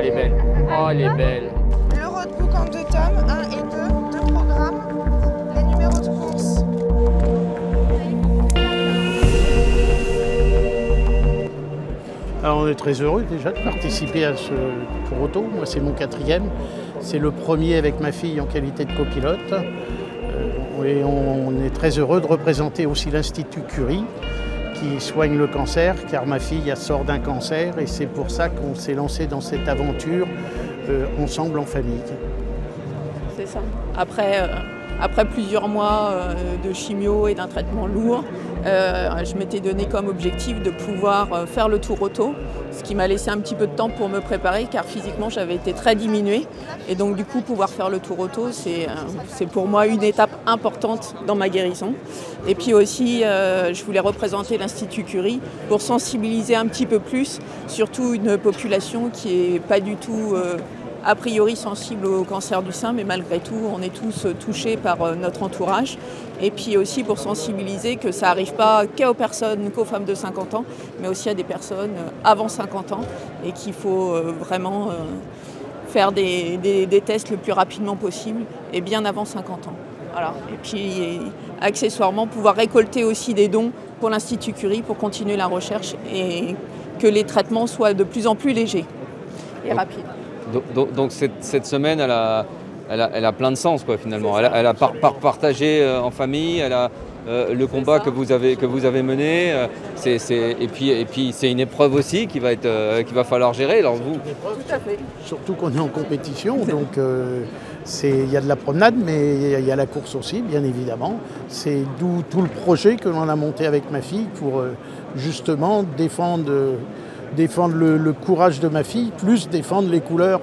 elle est belle. Oh, elle est belle. Le roadbook en 2 tomes, 1 et 2 programmes, les numéros de course. Alors on est très heureux déjà de participer à ce tour auto. Moi c'est mon 4e. C'est le premier avec ma fille en qualité de copilote. Et on est très heureux de représenter aussi l'Institut Curie qui soigne le cancer, car ma fille sort d'un cancer et c'est pour ça qu'on s'est lancé dans cette aventure ensemble en famille. C'est ça. Après plusieurs mois de chimio et d'un traitement lourd, je m'étais donné comme objectif de pouvoir faire le tour auto, ce qui m'a laissé un petit peu de temps pour me préparer car physiquement j'avais été très diminuée. Et donc du coup pouvoir faire le tour auto, c'est pour moi une étape importante dans ma guérison. Et puis aussi je voulais représenter l'Institut Curie pour sensibiliser un petit peu plus, surtout une population qui n'est pas du tout a priori sensible au cancer du sein, mais malgré tout, on est tous touchés par notre entourage. Et puis aussi pour sensibiliser que ça n'arrive pas qu'aux personnes, qu'aux femmes de 50 ans, mais aussi à des personnes avant 50 ans et qu'il faut vraiment faire des tests le plus rapidement possible et bien avant 50 ans. Voilà. Et puis accessoirement pouvoir récolter aussi des dons pour l'Institut Curie pour continuer la recherche et que les traitements soient de plus en plus légers et rapides. Donc cette semaine, elle a plein de sens quoi, finalement. Elle a partagé en famille, elle a le combat que vous avez mené. Et puis c'est une épreuve aussi qu'il va falloir gérer. Alors vous... Tout à fait. Surtout qu'on est en compétition, donc il y a de la promenade, mais il y a la course aussi, bien évidemment. C'est d'où tout le projet que l'on a monté avec ma fille pour justement défendre le courage de ma fille, plus défendre les couleurs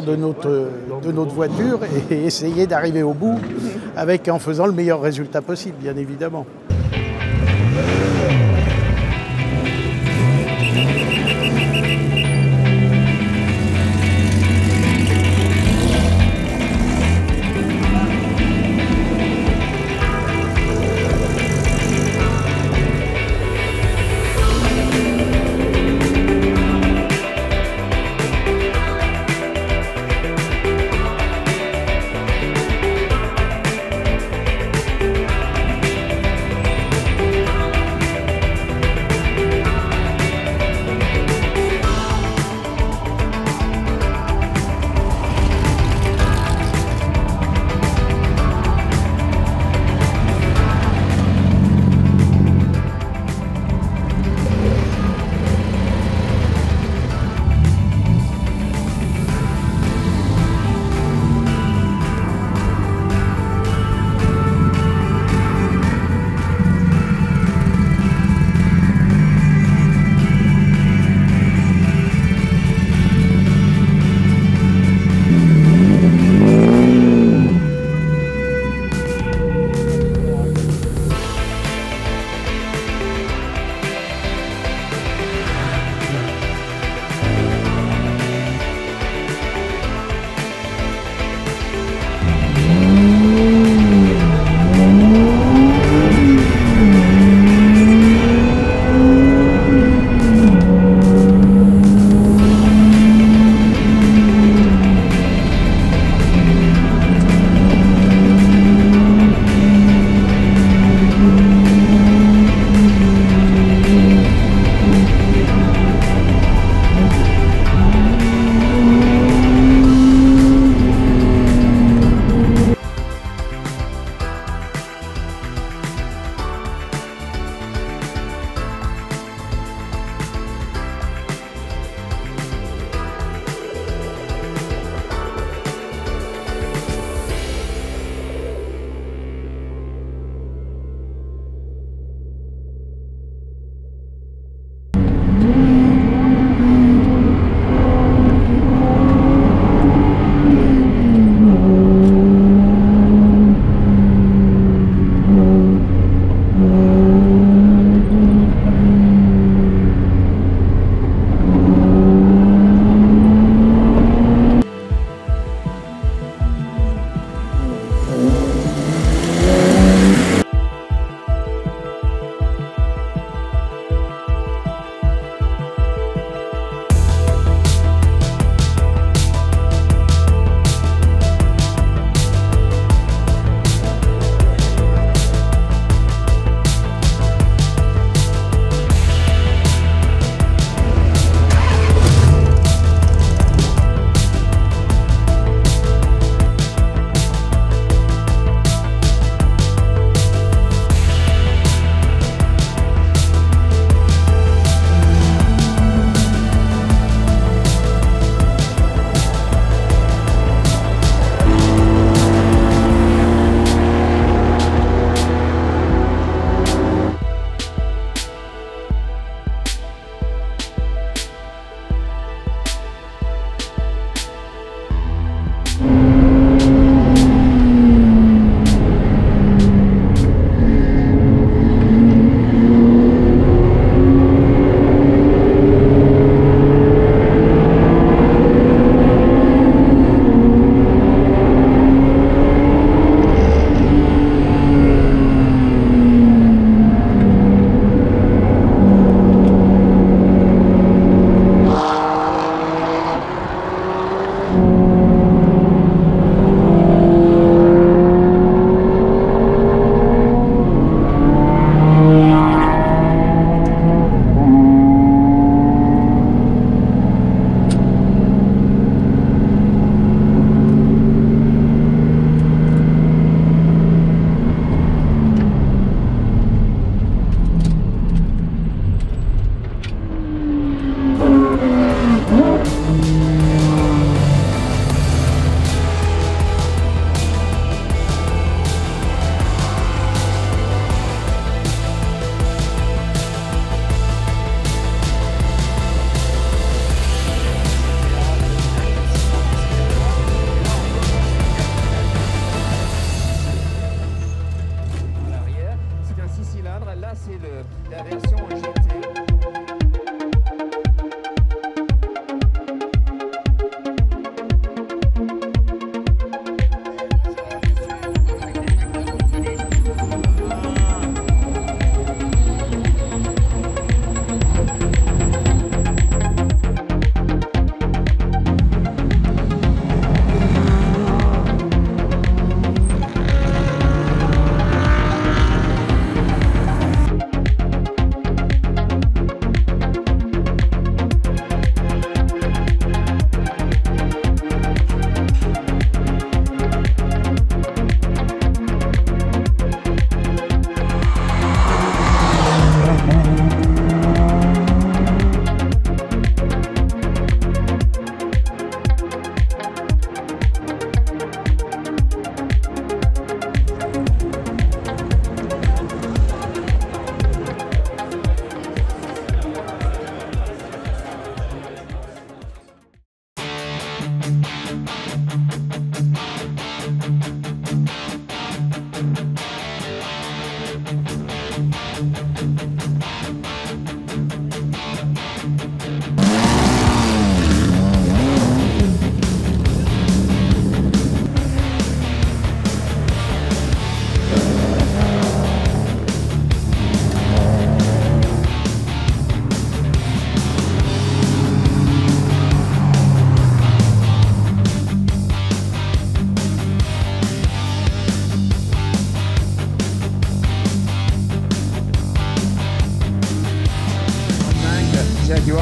de notre voiture et essayer d'arriver au bout en faisant le meilleur résultat possible, bien évidemment.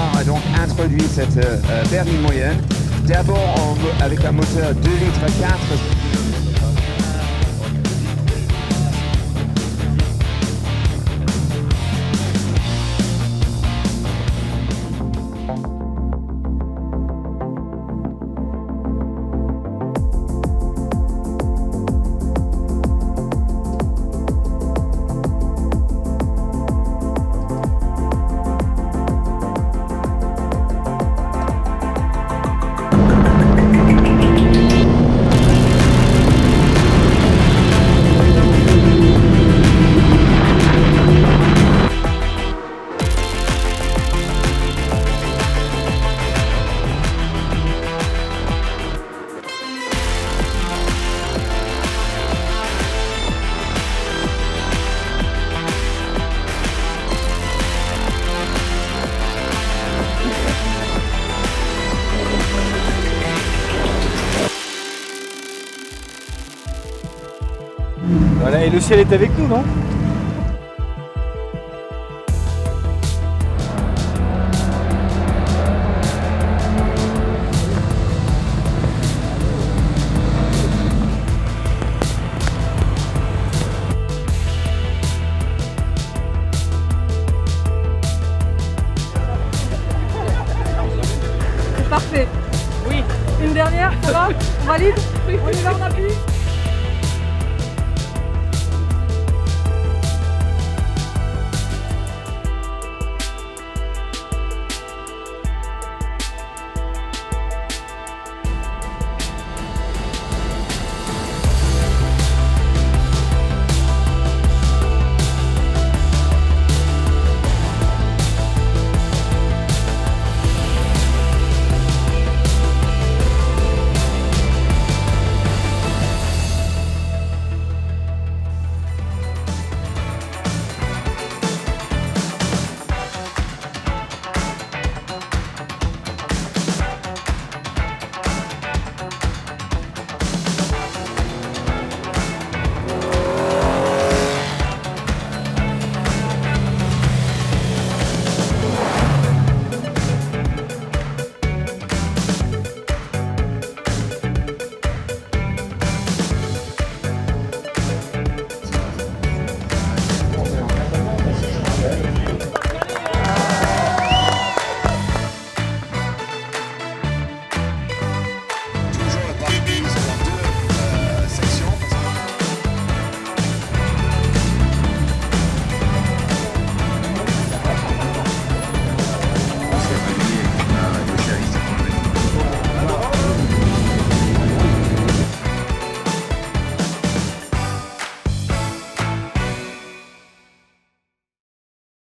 Yamaha a donc introduit cette berline moyenne. D'abord avec un moteur 2 litres 4. Voilà, et le ciel est avec nous, non? C'est parfait. Oui. Une dernière, ça va? On valide? Oui. On y va, on appuie?